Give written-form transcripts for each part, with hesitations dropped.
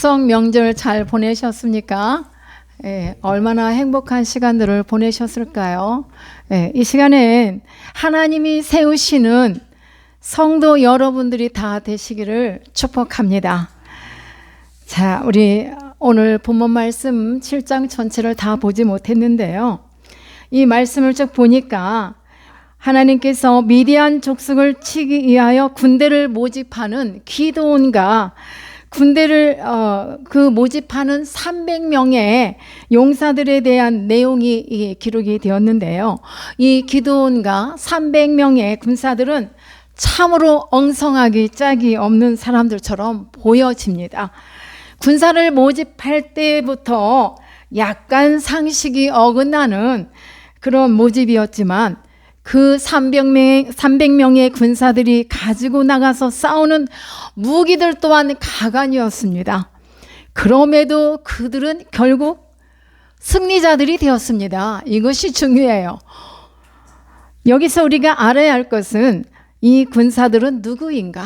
추석 명절 잘 보내셨습니까? 얼마나 행복한 시간들을 보내셨을까요? 이 시간엔 하나님이 세우시는 성도 여러분들이 다 되시기를 축복합니다. 자, 우리 오늘 본문 말씀 7장 전체를 다 보지 못했는데요. 이 말씀을 쭉 보니까 하나님께서 미디안 족속을 치기 위하여 군대를 모집하는 기드온과 군대를 모집하는 300명의 용사들에 대한 내용이 기록이 되었는데요. 이 기드온과 300명의 군사들은 참으로 엉성하기 짝이 없는 사람들처럼 보여집니다. 군사를 모집할 때부터 약간 상식이 어긋나는 그런 모집이었지만 그 300명의 군사들이 가지고 나가서 싸우는 무기들 또한 가관이었습니다. 그럼에도 그들은 결국 승리자들이 되었습니다. 이것이 중요해요. 여기서 우리가 알아야 할 것은 이 군사들은 누구인가?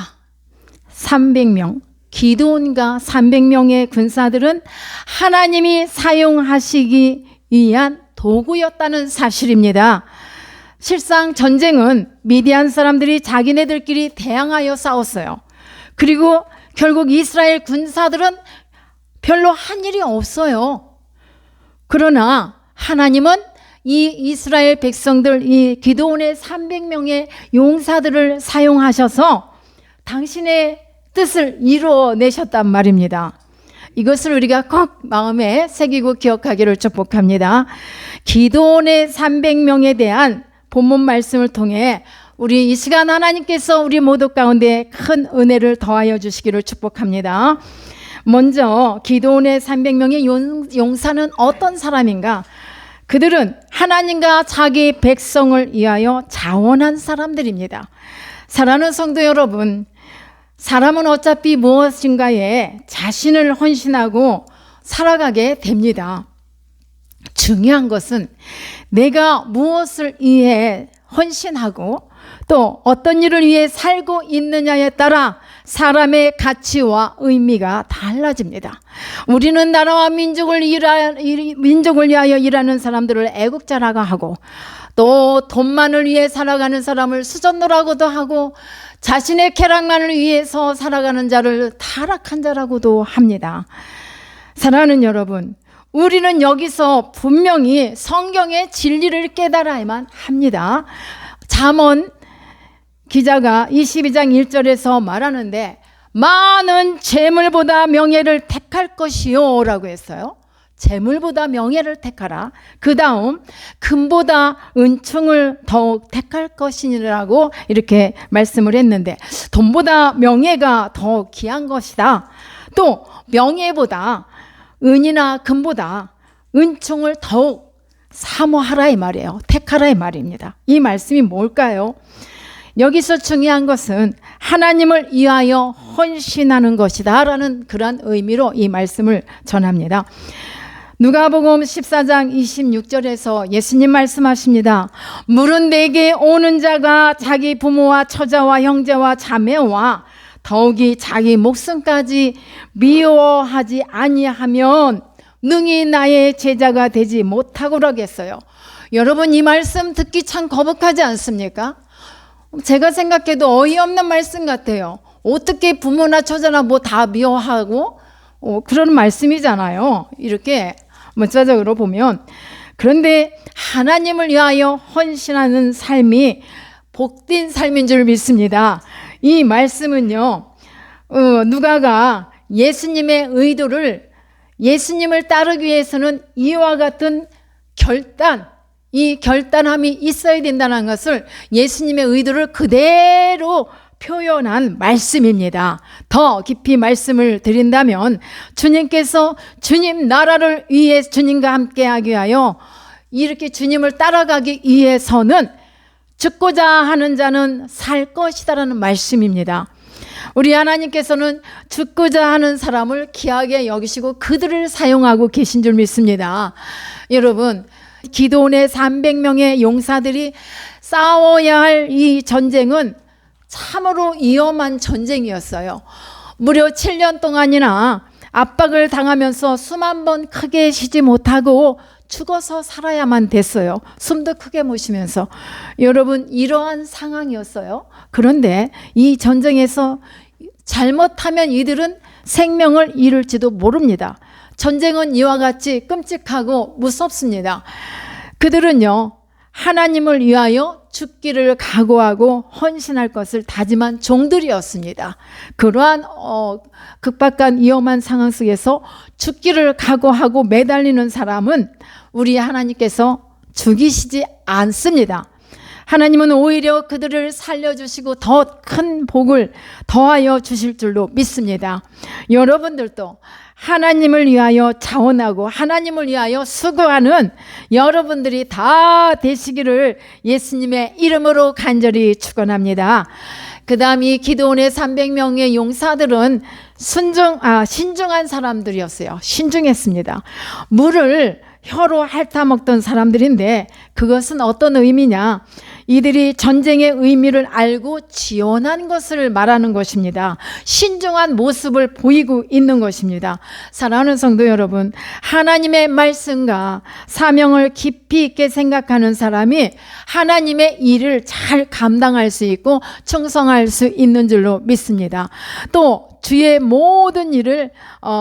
300명, 기드온과 300명의 군사들은 하나님이 사용하시기 위한 도구였다는 사실입니다. 실상 전쟁은 미디안 사람들이 자기네들끼리 대항하여 싸웠어요. 그리고 결국 이스라엘 군사들은 별로 한 일이 없어요. 그러나 하나님은 이 이스라엘 백성들, 이 기드온의 300명의 용사들을 사용하셔서 당신의 뜻을 이루어내셨단 말입니다. 이것을 우리가 꼭 마음에 새기고 기억하기를 축복합니다. 기드온의 300명에 대한 본문 말씀을 통해 우리 이 시간 하나님께서 우리 모두 가운데 큰 은혜를 더하여 주시기를 축복합니다. 먼저 기드온의 300명의 용사는 어떤 사람인가? 그들은 하나님과 자기 백성을 위하여 자원한 사람들입니다. 사랑하는 성도 여러분, 사람은 어차피 무엇인가에 자신을 헌신하고 살아가게 됩니다. 중요한 것은 내가 무엇을 위해 헌신하고 또 어떤 일을 위해 살고 있느냐에 따라 사람의 가치와 의미가 달라집니다. 우리는 나라와 민족을 위하여 일하는 사람들을 애국자라고 하고 또 돈만을 위해 살아가는 사람을 수전노라고도 하고 자신의 쾌락만을 위해서 살아가는 자를 타락한 자라고도 합니다. 사랑하는 여러분, 우리는 여기서 분명히 성경의 진리를 깨달아야만 합니다. 잠언 기자가 22장 1절에서 말하는데 많은 재물보다 명예를 택할 것이요 라고 했어요. 재물보다 명예를 택하라. 그 다음 금보다 은총을 더욱 택할 것이라고 이렇게 말씀을 했는데 돈보다 명예가 더 귀한 것이다. 또 명예보다 은이나 금보다 은총을 더욱 사모하라 이 말이에요. 택하라 이 말입니다. 이 말씀이 뭘까요? 여기서 중요한 것은 하나님을 위하여 헌신하는 것이다 라는 그런 의미로 이 말씀을 전합니다. 누가복음 14장 26절에서 예수님 말씀하십니다. 물은 내게 오는 자가 자기 부모와 처자와 형제와 자매와 더욱이 자기 목숨까지 미워하지 아니하면 능히 나의 제자가 되지 못하고 그러겠어요. 여러분, 이 말씀 듣기 참 거북하지 않습니까? 제가 생각해도 어이없는 말씀 같아요. 어떻게 부모나 처자나 뭐 다 미워하고 그런 말씀이잖아요. 이렇게 문자적으로 보면. 그런데 하나님을 위하여 헌신하는 삶이 복된 삶인 줄 믿습니다. 이 말씀은요, 누가가 예수님의 의도를, 예수님을 따르기 위해서는 이와 같은 이 결단함이 있어야 된다는 것을 예수님의 의도를 그대로 표현한 말씀입니다. 더 깊이 말씀을 드린다면 주님께서 주님 나라를 위해 주님과 함께하기 위하여 이렇게 주님을 따라가기 위해서는 죽고자 하는 자는 살 것이다라는 말씀입니다. 우리 하나님께서는 죽고자 하는 사람을 귀하게 여기시고 그들을 사용하고 계신 줄 믿습니다. 여러분, 기드온의 300명의 용사들이 싸워야 할 이 전쟁은 참으로 위험한 전쟁이었어요. 무려 7년 동안이나 압박을 당하면서 숨 한 번 크게 쉬지 못하고 죽어서 살아야만 됐어요. 숨도 크게 못 쉬면서. 여러분, 이러한 상황이었어요. 그런데 이 전쟁에서 잘못하면 이들은 생명을 잃을지도 모릅니다. 전쟁은 이와 같이 끔찍하고 무섭습니다. 그들은요, 하나님을 위하여 죽기를 각오하고 헌신할 것을 다짐한 종들이었습니다. 그러한 급박한 위험한 상황 속에서 죽기를 각오하고 매달리는 사람은 우리 하나님께서 죽이시지 않습니다. 하나님은 오히려 그들을 살려주시고 더 큰 복을 더하여 주실 줄로 믿습니다. 여러분들도 하나님을 위하여 자원하고 하나님을 위하여 수고하는 여러분들이 다 되시기를 예수님의 이름으로 간절히 축원합니다. 그 다음 이 기드온의 300명의 용사들은 신중한 사람들이었어요. 신중했습니다. 물을 혀로 핥아먹던 사람들인데 그것은 어떤 의미냐? 이들이 전쟁의 의미를 알고 지원한 것을 말하는 것입니다. 신중한 모습을 보이고 있는 것입니다. 사랑하는 성도 여러분, 하나님의 말씀과 사명을 깊이 있게 생각하는 사람이 하나님의 일을 잘 감당할 수 있고 충성할 수 있는 줄로 믿습니다. 또 주의 모든 일을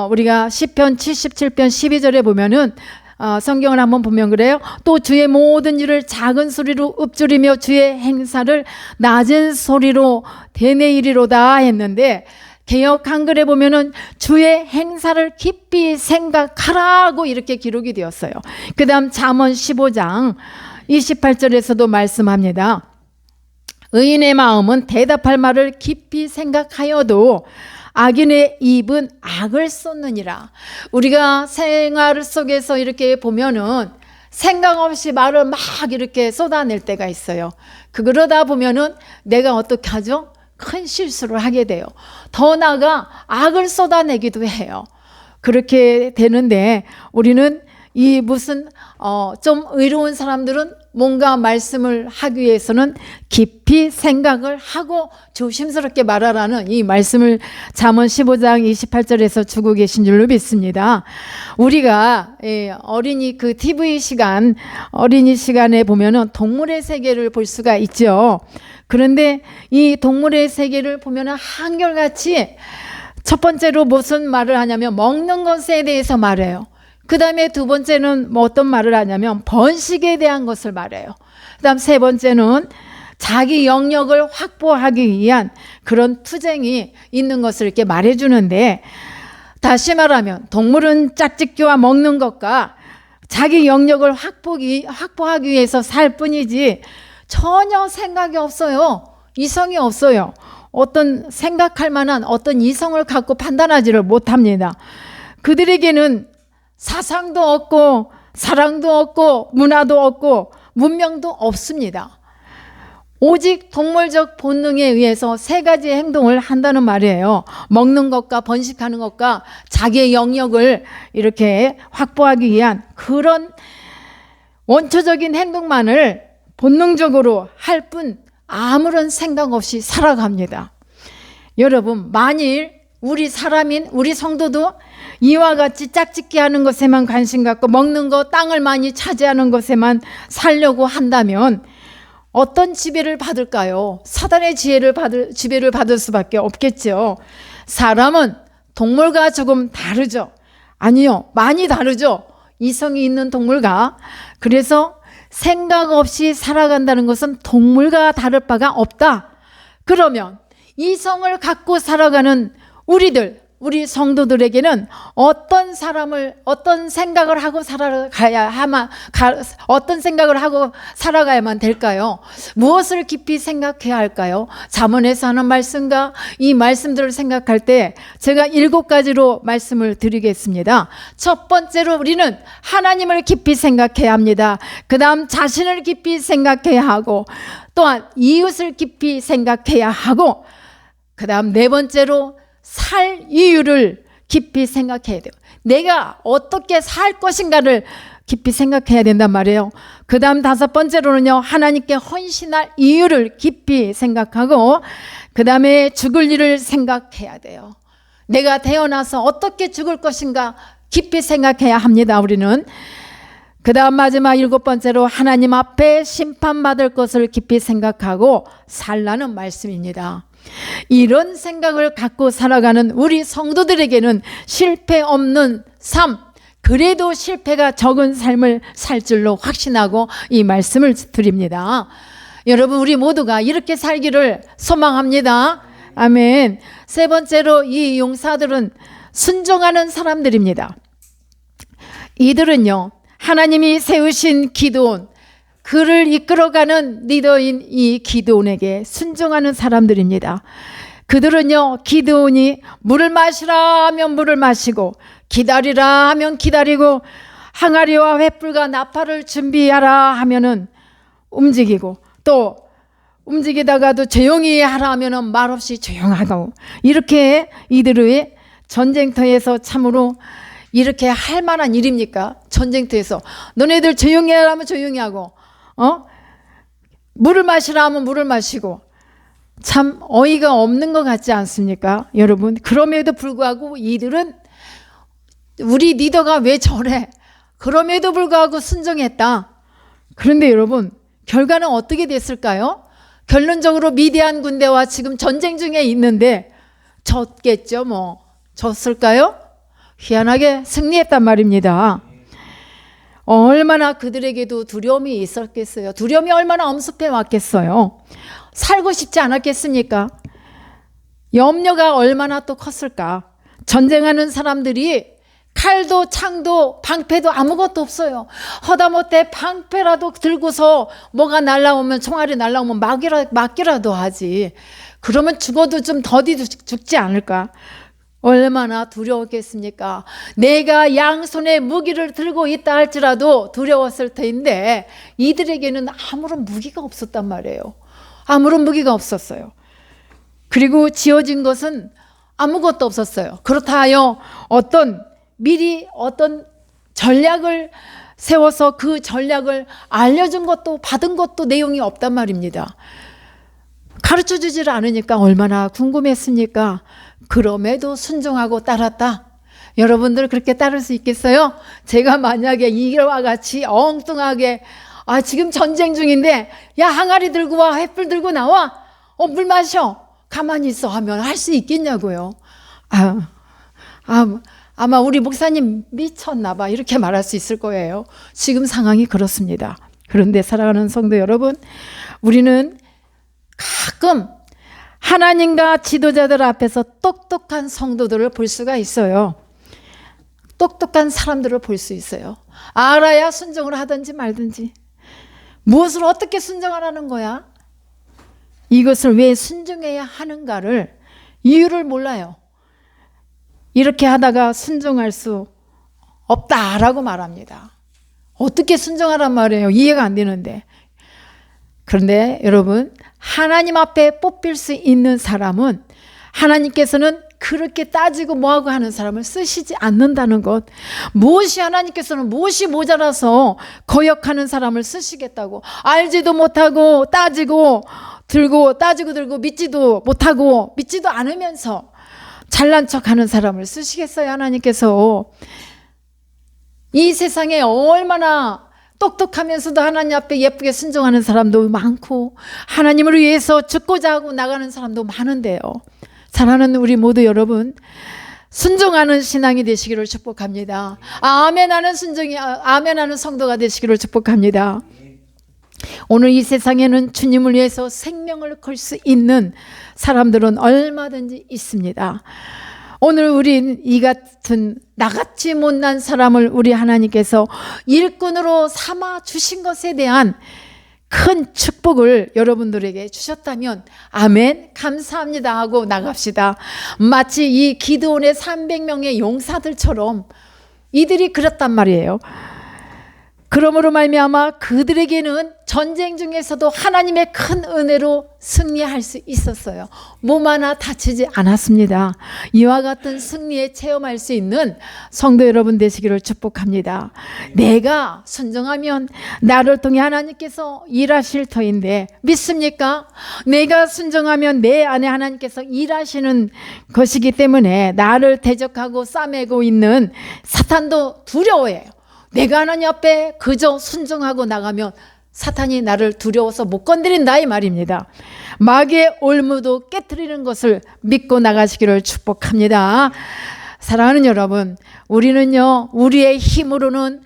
우리가 시편 77편 12절에 보면은 성경을 한번 보면 그래요. 또 주의 모든 일을 작은 소리로 읊조리며 주의 행사를 낮은 소리로 되뇌이리로다 했는데, 개역 한글에 보면은 주의 행사를 깊이 생각하라고 이렇게 기록이 되었어요. 그 다음 잠언 15장 28절에서도 말씀합니다. 의인의 마음은 대답할 말을 깊이 생각하여도 악인의 입은 악을 쏟느니라. 우리가 생활 속에서 이렇게 보면은 생각 없이 말을 막 이렇게 쏟아낼 때가 있어요. 그러다 보면은 내가 어떻게 하죠? 큰 실수를 하게 돼요. 더 나아가 악을 쏟아내기도 해요. 그렇게 되는데 우리는 이 좀 의로운 사람들은 뭔가 말씀을 하기 위해서는 깊이 생각을 하고 조심스럽게 말하라는 이 말씀을 잠언 15장 28절에서 주고 계신 줄로 믿습니다. 우리가 어린이 TV 시간, 어린이 시간에 보면은 동물의 세계를 볼 수가 있죠. 그런데 이 동물의 세계를 보면은 한결같이 첫 번째로 무슨 말을 하냐면 먹는 것에 대해서 말해요. 그 다음에 두 번째는 어떤 말을 하냐면 번식에 대한 것을 말해요. 그 다음 세 번째는 자기 영역을 확보하기 위한 그런 투쟁이 있는 것을 이렇게 말해주는데, 다시 말하면 동물은 짝짓기와 먹는 것과 자기 영역을 확보하기 위해서 살 뿐이지 전혀 생각이 없어요. 이성이 없어요. 어떤 생각할 만한 어떤 이성을 갖고 판단하지를 못합니다. 그들에게는 사상도 없고 사랑도 없고 문화도 없고 문명도 없습니다. 오직 동물적 본능에 의해서 세 가지 행동을 한다는 말이에요. 먹는 것과 번식하는 것과 자기의 영역을 이렇게 확보하기 위한 그런 원초적인 행동만을 본능적으로 할 뿐 아무런 생각 없이 살아갑니다. 여러분, 만일 우리 사람인 우리 성도도 이와 같이 짝짓기 하는 것에만 관심 갖고 먹는 것, 땅을 많이 차지하는 것에만 살려고 한다면 어떤 지배를 받을까요? 사단의 지배를 받을 수밖에 없겠죠. 사람은 동물과 조금 다르죠. 아니요, 많이 다르죠. 이성이 있는 동물과. 그래서 생각 없이 살아간다는 것은 동물과 다를 바가 없다. 그러면 이성을 갖고 살아가는 우리 성도들에게는 어떤 생각을 하고 살아가야만 될까요? 무엇을 깊이 생각해야 할까요? 잠언에서 하는 말씀과 이 말씀들을 생각할 때 제가 7가지로 말씀을 드리겠습니다. 첫 번째로 우리는 하나님을 깊이 생각해야 합니다. 그 다음 자신을 깊이 생각해야 하고, 또한 이웃을 깊이 생각해야 하고, 그 다음 네 번째로 살 이유를 깊이 생각해야 돼요. 내가 어떻게 살 것인가를 깊이 생각해야 된단 말이에요. 그 다음 5번째로는요, 하나님께 헌신할 이유를 깊이 생각하고, 그 다음에 죽을 일을 생각해야 돼요. 내가 태어나서 어떻게 죽을 것인가 깊이 생각해야 합니다. 우리는. 그 다음 마지막 7번째로 하나님 앞에 심판받을 것을 깊이 생각하고 살라는 말씀입니다. 이런 생각을 갖고 살아가는 우리 성도들에게는 실패 없는 삶, 그래도 실패가 적은 삶을 살 줄로 확신하고 이 말씀을 드립니다. 여러분, 우리 모두가 이렇게 살기를 소망합니다. 아멘. 세 번째로 이 용사들은 순종하는 사람들입니다. 이들은요, 하나님이 세우신 기드온, 그를 이끌어가는 리더인 이 기드온에게 순종하는 사람들입니다. 그들은요, 기드온이 물을 마시라 하면 물을 마시고, 기다리라 하면 기다리고, 항아리와 횃불과 나팔을 준비하라 하면은 움직이고, 또 움직이다가도 조용히 하라 하면은 말없이 조용하고, 이렇게 이들의 전쟁터에서 참으로 이렇게 할 만한 일입니까? 전쟁터에서 너네들 조용히 하라면 조용히 하고, 물을 마시라 하면 물을 마시고, 참 어이가 없는 것 같지 않습니까? 여러분, 그럼에도 불구하고 이들은 우리 리더가 왜 저래? 그럼에도 불구하고 순종했다. 그런데 여러분, 결과는 어떻게 됐을까요? 결론적으로 미디안 군대와 지금 전쟁 중에 있는데 졌겠죠. 졌을까요? 희한하게 승리했단 말입니다. 얼마나 그들에게도 두려움이 있었겠어요. 두려움이 얼마나 엄습해 왔겠어요. 살고 싶지 않았겠습니까? 염려가 얼마나 또 컸을까. 전쟁하는 사람들이 칼도 창도 방패도 아무것도 없어요. 허다못해 방패라도 들고서 뭐가 날라오면, 총알이 날라오면 막기라도 하지. 그러면 죽어도 좀 더디 죽지 않을까. 얼마나 두려웠겠습니까? 내가 양손에 무기를 들고 있다 할지라도 두려웠을 텐데 이들에게는 아무런 무기가 없었단 말이에요. 아무런 무기가 없었어요. 그리고 지어진 것은 아무것도 없었어요. 그렇다 하여 미리 어떤 전략을 세워서 그 전략을 알려준 것도 받은 것도 내용이 없단 말입니다. 가르쳐 주지를 않으니까 얼마나 궁금했습니까? 그럼에도 순종하고 따랐다. 여러분들 그렇게 따를 수 있겠어요? 제가 만약에 이와 같이 엉뚱하게 지금 전쟁 중인데 야, 항아리 들고 와, 횃불 들고 나와, 물 마셔, 가만히 있어 하면 할 수 있겠냐고요. 아마 우리 목사님 미쳤나 봐, 이렇게 말할 수 있을 거예요. 지금 상황이 그렇습니다. 그런데 사랑하는 성도 여러분, 우리는 가끔 하나님과 지도자들 앞에서 똑똑한 성도들을 볼 수가 있어요. 똑똑한 사람들을 볼 수 있어요. 알아야 순종을 하든지 말든지. 무엇을 어떻게 순종하라는 거야? 이것을 왜 순종해야 하는가를 이유를 몰라요. 이렇게 하다가 순종할 수 없다라고 말합니다. 어떻게 순종하란 말이에요? 이해가 안 되는데. 그런데 여러분, 하나님 앞에 뽑힐 수 있는 사람은 하나님께서는 그렇게 따지고 뭐하고 하는 사람을 쓰시지 않는다는 것. 하나님께서는 무엇이 모자라서 거역하는 사람을 쓰시겠다고. 알지도 못하고 따지고 들고 믿지도 못하고 믿지도 않으면서 잘난 척하는 사람을 쓰시겠어요? 하나님께서. 이 세상에 얼마나 똑똑하면서도 하나님 앞에 예쁘게 순종하는 사람도 많고 하나님을 위해서 죽고자 하고 나가는 사람도 많은데요. 사랑하는 우리 모두 여러분, 순종하는 신앙이 되시기를 축복합니다. 아멘하는 성도가 되시기를 축복합니다. 오늘 이 세상에는 주님을 위해서 생명을 걸 수 있는 사람들은 얼마든지 있습니다. 오늘 우린 이 같은 나같이 못난 사람을 우리 하나님께서 일꾼으로 삼아 주신 것에 대한 큰 축복을 여러분들에게 주셨다면 아멘, 감사합니다 하고 나갑시다. 마치 이 기드온의 300명의 용사들처럼 이들이 그랬단 말이에요. 그러므로 말미암아 그들에게는 전쟁 중에서도 하나님의 큰 은혜로 승리할 수 있었어요. 몸 하나 다치지 않았습니다. 이와 같은 승리에 체험할 수 있는 성도 여러분 되시기를 축복합니다. 내가 순종하면 나를 통해 하나님께서 일하실 터인데 믿습니까? 내가 순종하면 내 안에 하나님께서 일하시는 것이기 때문에 나를 대적하고 싸매고 있는 사탄도 두려워해요. 내가 하나님 앞에 그저 순종하고 나가면 사탄이 나를 두려워서 못 건드린다 이 말입니다. 마귀의 올무도 깨트리는 것을 믿고 나가시기를 축복합니다. 사랑하는 여러분, 우리는요 우리의 힘으로는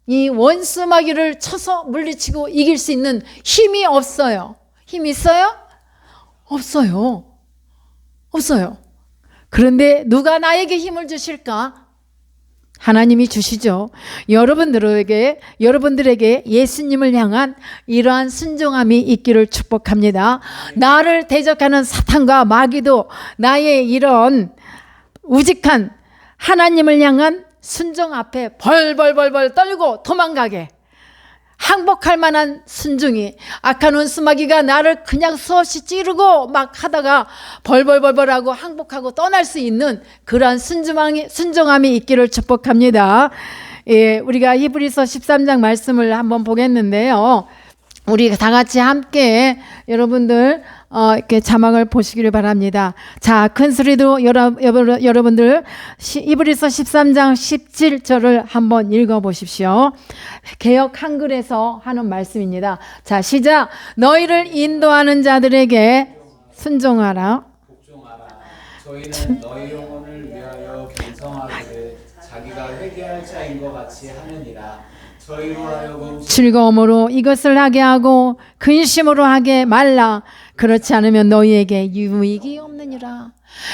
이 원수 마귀를 쳐서 물리치고 이길 수 있는 힘이 없어요. 힘 있어요? 없어요. 없어요. 그런데 누가 나에게 힘을 주실까? 하나님이 주시죠. 여러분들에게 예수님을 향한 이러한 순종함이 있기를 축복합니다. 나를 대적하는 사탄과 마귀도 나의 이런 우직한 하나님을 향한 순종 앞에 벌벌벌벌 떨고 도망가게 항복할 만한 순종이, 악한 원수마귀가 나를 그냥 수없이 찌르고 막 하다가 벌벌벌벌하고 항복하고 떠날 수 있는 그러한 순종함이 있기를 축복합니다. 예, 우리가 히브리서 13장 말씀을 한번 보겠는데요. 우리 다 같이 함께 여러분들 이렇게 자막을 보시기를 바랍니다. 자, 큰 소리로 여러분들 히브리서 13장 17절을 한번 읽어보십시오. 개역 한글에서 하는 말씀입니다. 자, 시작. 너희를 인도하는 자들에게 순종하라. 저희는 너희 영혼을 위하여 겸손하되 자기가 회개할 자인 것 같이 하느니라. 저희로 하여금 즐거움으로 이것을 하게 하고 근심으로 하게 말라. 그렇지 않으면 너희에게 유익이 없느니라.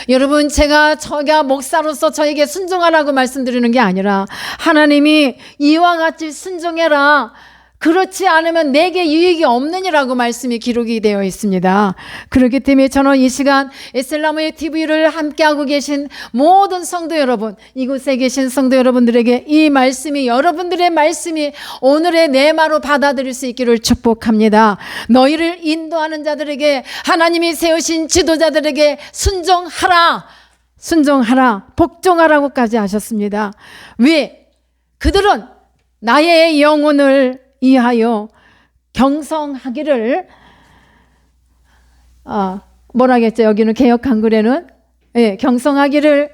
여러분, 제가 목사로서 저에게 순종하라고 말씀드리는 게 아니라 하나님이 이와 같이 순종해라. 그렇지 않으면 내게 유익이 없느니라고 말씀이 기록이 되어 있습니다. 그렇기 때문에 저는 이 시간 에셀나무의 TV를 함께하고 계신 모든 성도 여러분, 이곳에 계신 성도 여러분들에게 이 말씀이, 여러분들의 말씀이 오늘의 내마로 받아들일 수 있기를 축복합니다. 너희를 인도하는 자들에게, 하나님이 세우신 지도자들에게 순종하라, 복종하라고까지 하셨습니다. 왜? 그들은 나의 영혼을 이하여 경성하기를, 뭐라겠죠? 여기는 개역 한글에는 경성하기를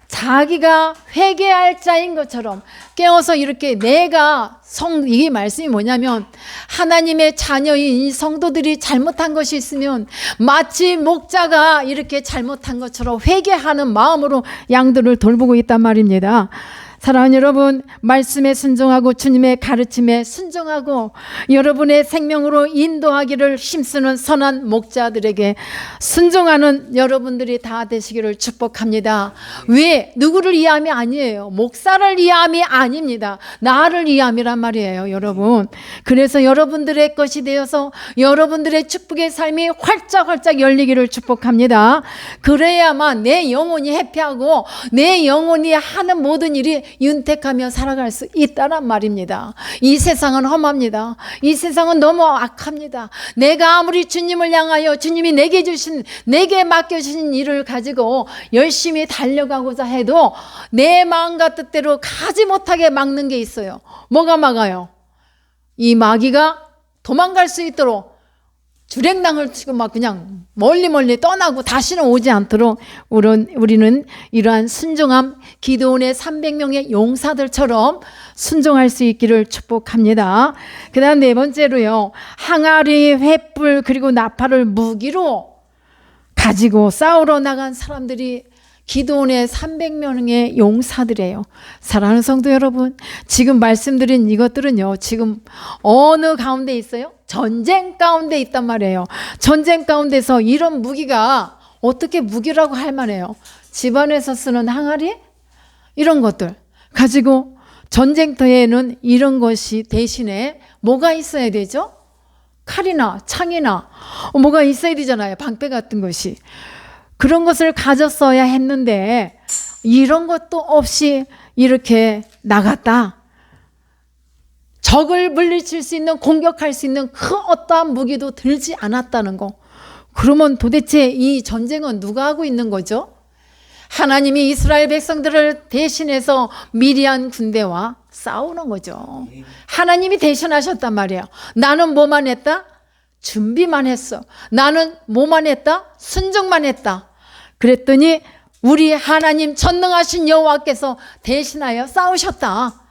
자기가 회개할 자인 것처럼 깨어서 이렇게 이게 말씀이 뭐냐면 하나님의 자녀인 이 성도들이 잘못한 것이 있으면 마치 목자가 이렇게 잘못한 것처럼 회개하는 마음으로 양들을 돌보고 있단 말입니다. 사랑하는 여러분, 말씀에 순종하고 주님의 가르침에 순종하고 여러분의 생명으로 인도하기를 힘쓰는 선한 목자들에게 순종하는 여러분들이 다 되시기를 축복합니다. 왜? 누구를 위함이 아니에요. 목사를 위함이 아닙니다. 나를 위함이란 말이에요, 여러분. 그래서 여러분들의 것이 되어서 여러분들의 축복의 삶이 활짝활짝 열리기를 축복합니다. 그래야만 내 영혼이 해피하고 내 영혼이 하는 모든 일이 윤택하며 살아갈 수 있다란 말입니다. 이 세상은 험합니다. 이 세상은 너무 악합니다. 내가 아무리 주님을 향하여 주님이 내게 맡겨주신 일을 가지고 열심히 달려가고자 해도 내 마음과 뜻대로 가지 못하게 막는 게 있어요. 뭐가 막아요? 이 마귀가 도망갈 수 있도록 주랭랑을 치고 막 그냥 멀리 떠나고 다시는 오지 않도록 우리는 이러한 순종함, 기드온의 300명의 용사들처럼 순종할 수 있기를 축복합니다. 그 다음 네 번째로요, 항아리, 횃불 그리고 나팔을 무기로 가지고 싸우러 나간 사람들이 기드온의 300명의 용사들이에요. 사랑하는 성도 여러분, 지금 말씀드린 이것들은요, 지금 어느 가운데 있어요? 전쟁 가운데 있단 말이에요. 전쟁 가운데서 이런 무기가 어떻게 무기라고 할 만해요? 집안에서 쓰는 항아리? 이런 것들 가지고 전쟁터에는 이런 것이 대신에 뭐가 있어야 되죠? 칼이나 창이나 뭐가 있어야 되잖아요. 방패 같은 것이. 그런 것을 가졌어야 했는데 이런 것도 없이 이렇게 나갔다. 적을 물리칠 수 있는, 공격할 수 있는 그 어떠한 무기도 들지 않았다는 거. 그러면 도대체 이 전쟁은 누가 하고 있는 거죠? 하나님이 이스라엘 백성들을 대신해서 미디안 군대와 싸우는 거죠. 하나님이 대신하셨단 말이에요. 나는 뭐만 했다? 준비만 했어. 나는 뭐만 했다? 순종만 했다. 그랬더니 우리 하나님 전능하신 여호와께서 대신하여 싸우셨다.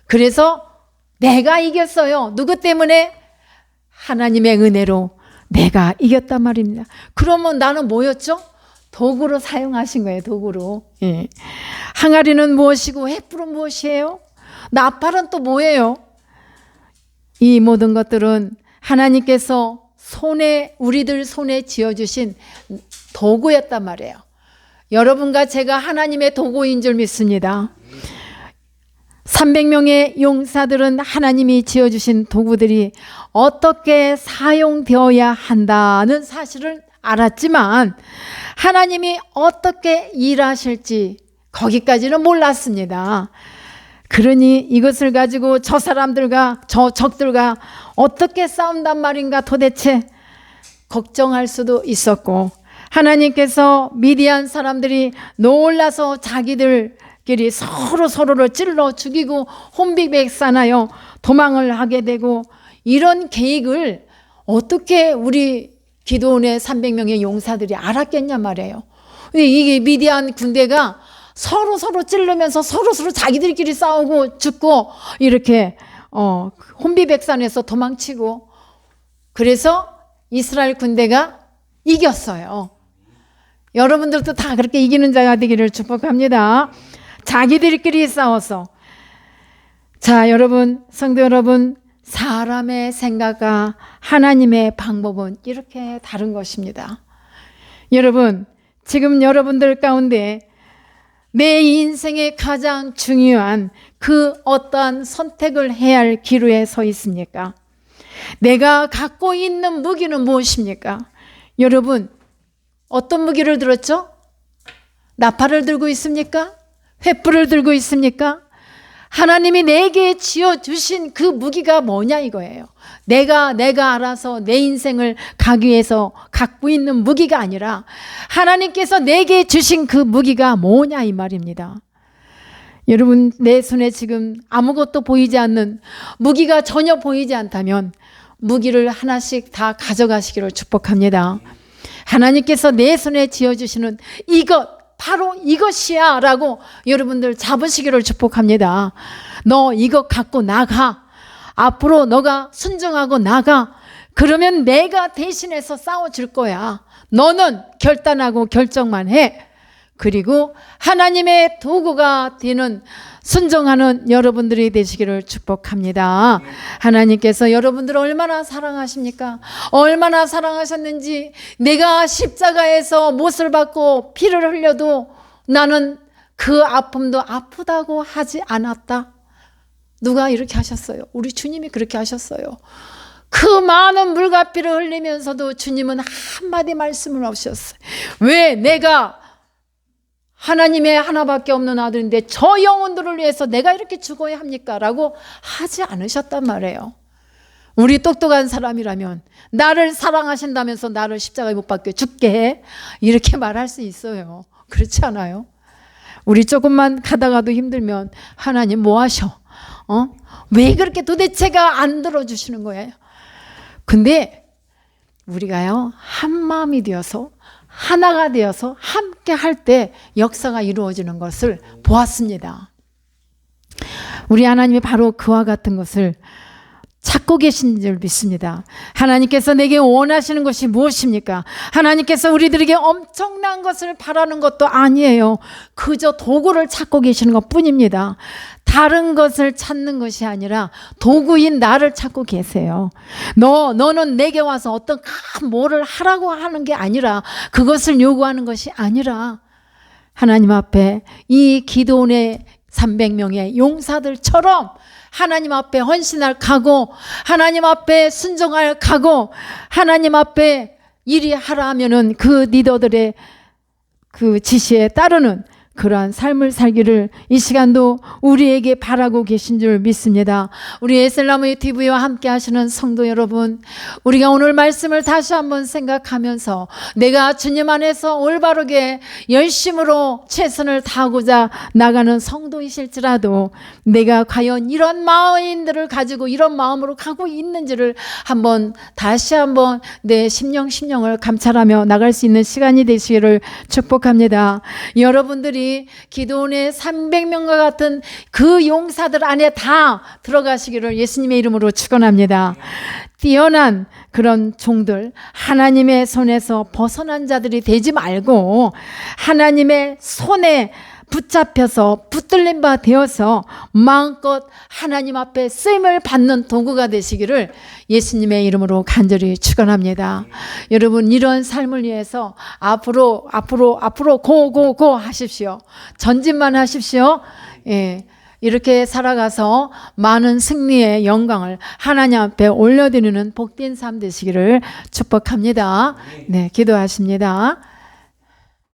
그래서 내가 이겼어요. 누구 때문에? 하나님의 은혜로 내가 이겼단 말입니다. 그러면 나는 뭐였죠? 도구로 사용하신 거예요. 도구로. 예. 항아리는 무엇이고 횃불은 무엇이에요? 나팔은 또 뭐예요? 이 모든 것들은 하나님께서 우리들 손에 쥐어주신 도구였단 말이에요. 여러분과 제가 하나님의 도구인 줄 믿습니다. 300명의 용사들은 하나님이 지어주신 도구들이 어떻게 사용되어야 한다는 사실을 알았지만 하나님이 어떻게 일하실지 거기까지는 몰랐습니다. 그러니 이것을 가지고 저 사람들과 저 적들과 어떻게 싸운단 말인가 도대체 걱정할 수도 있었고, 하나님께서 미디안 사람들이 놀라서 자기들끼리 서로를 찔러 죽이고 혼비백산하여 도망을 하게 되고, 이런 계획을 어떻게 우리 기드온의 300명의 용사들이 알았겠냐 말이에요. 이게 미디안 군대가 서로 찌르면서 서로 자기들끼리 싸우고 죽고 이렇게 혼비백산해서 도망치고, 그래서 이스라엘 군대가 이겼어요. 여러분들도 다 그렇게 이기는 자가 되기를 축복합니다. 자기들끼리 싸워서. 자, 여러분, 성도 여러분, 사람의 생각과 하나님의 방법은 이렇게 다른 것입니다. 여러분, 지금 여러분들 가운데 내 인생의 가장 중요한 그 어떠한 선택을 해야 할 기로에 서 있습니까? 내가 갖고 있는 무기는 무엇입니까? 여러분, 어떤 무기를 들었죠? 나팔을 들고 있습니까? 횃불을 들고 있습니까? 하나님이 내게 지어주신 그 무기가 뭐냐 이거예요. 내가 알아서 내 인생을 가기 위해서 갖고 있는 무기가 아니라 하나님께서 내게 주신 그 무기가 뭐냐 이 말입니다. 여러분, 내 손에 지금 아무것도 보이지 않는 무기가 전혀 보이지 않다면 무기를 하나씩 다 가져가시기를 축복합니다. 하나님께서 내 손에 지어주시는 이것, 바로 이것이야 라고 여러분들 잡으시기를 축복합니다. 너 이것 갖고 나가. 앞으로 너가 순종하고 나가. 그러면 내가 대신해서 싸워줄 거야. 너는 결단하고 결정만 해. 그리고 하나님의 도구가 되는 순종하는 여러분들이 되시기를 축복합니다. 하나님께서 여러분들을 얼마나 사랑하십니까? 얼마나 사랑하셨는지, 내가 십자가에서 못을 받고 피를 흘려도 나는 그 아픔도 아프다고 하지 않았다. 누가 이렇게 하셨어요? 우리 주님이 그렇게 하셨어요. 그 많은 물과 피를 흘리면서도 주님은 한마디 말씀을 없으셨어요. 왜 내가 하나님의 하나밖에 없는 아들인데 저 영혼들을 위해서 내가 이렇게 죽어야 합니까? 라고 하지 않으셨단 말이에요. 우리 똑똑한 사람이라면 나를 사랑하신다면서 나를 십자가에 못 박혀 죽게 해? 이렇게 말할 수 있어요. 그렇지 않아요? 우리 조금만 가다가도 힘들면 하나님 뭐 하셔? 왜 그렇게 도대체가 안 들어주시는 거예요? 근데 우리가요, 한 마음이 되어서 하나가 되어서 함께 할 때 역사가 이루어지는 것을 보았습니다. 우리 하나님이 바로 그와 같은 것을 찾고 계신 줄 믿습니다. 하나님께서 내게 원하시는 것이 무엇입니까? 하나님께서 우리들에게 엄청난 것을 바라는 것도 아니에요. 그저 도구를 찾고 계시는 것 뿐입니다. 다른 것을 찾는 것이 아니라 도구인 나를 찾고 계세요. 너는 내게 와서 어떤 큰 뭐를 하라고 하는 게 아니라, 그것을 요구하는 것이 아니라 하나님 앞에 이 기드온의 300명의 용사들처럼 하나님 앞에 헌신할 각오, 하나님 앞에 순종할 각오, 하나님 앞에 일이 하라 하면은 그 리더들의 그 지시에 따르는 그러한 삶을 살기를 이 시간도 우리에게 바라고 계신 줄 믿습니다. 우리 에셀나무 TV와 함께 하시는 성도 여러분, 우리가 오늘 말씀을 다시 한번 생각하면서 내가 주님 안에서 올바르게 열심으로 최선을 다하고자 나가는 성도이실지라도 내가 과연 이런 마음들을 가지고 이런 마음으로 가고 있는지를 다시 한번 내 심령을 감찰하며 나갈 수 있는 시간이 되시기를 축복합니다. 여러분들이 기도원의 300명과 같은 그 용사들 안에 다 들어가시기를 예수님의 이름으로 축원합니다. 뛰어난 그런 종들, 하나님의 손에서 벗어난 자들이 되지 말고 하나님의 손에 붙잡혀서 붙들린 바 되어서 마음껏 하나님 앞에 쓰임을 받는 도구가 되시기를 예수님의 이름으로 간절히 축원합니다. 여러분, 이런 삶을 위해서 앞으로 고 하십시오. 전진만 하십시오. 예. 이렇게 살아가서 많은 승리의 영광을 하나님 앞에 올려드리는 복된 삶 되시기를 축복합니다. 네, 기도하십니다.